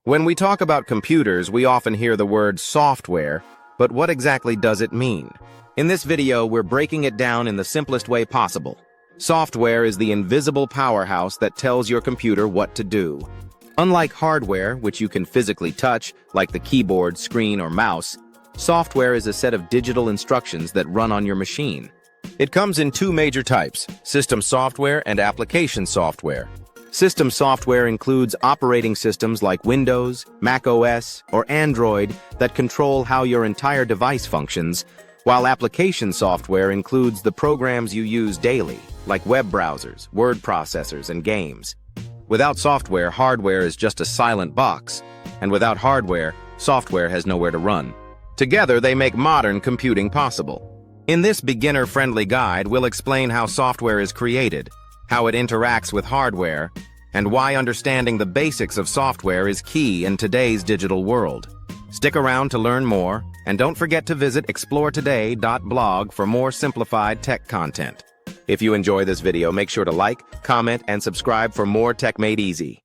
When we talk about computers, we often hear the word software, but what exactly does it mean? In this video, we're breaking it down in the simplest way possible. Software is the invisible powerhouse that tells your computer what to do. Unlike hardware, which you can physically touch, like the keyboard, screen, or mouse, software is a set of digital instructions that run on your machine. It comes in two major types: system software and application software. System software includes operating systems like Windows, Mac OS, or Android that control how your entire device functions, while application software includes the programs you use daily, like web browsers, word processors, and games. Without software, hardware is just a silent box, and without hardware, software has nowhere to run. Together, they make modern computing possible. In this beginner-friendly guide, we'll explain how software is created, how it interacts with hardware, and why understanding the basics of software is key in today's digital world. Stick around to learn more, and don't forget to visit exploretoday.blog for more simplified tech content. If you enjoy this video, make sure to like, comment, and subscribe for more Tech Made Easy.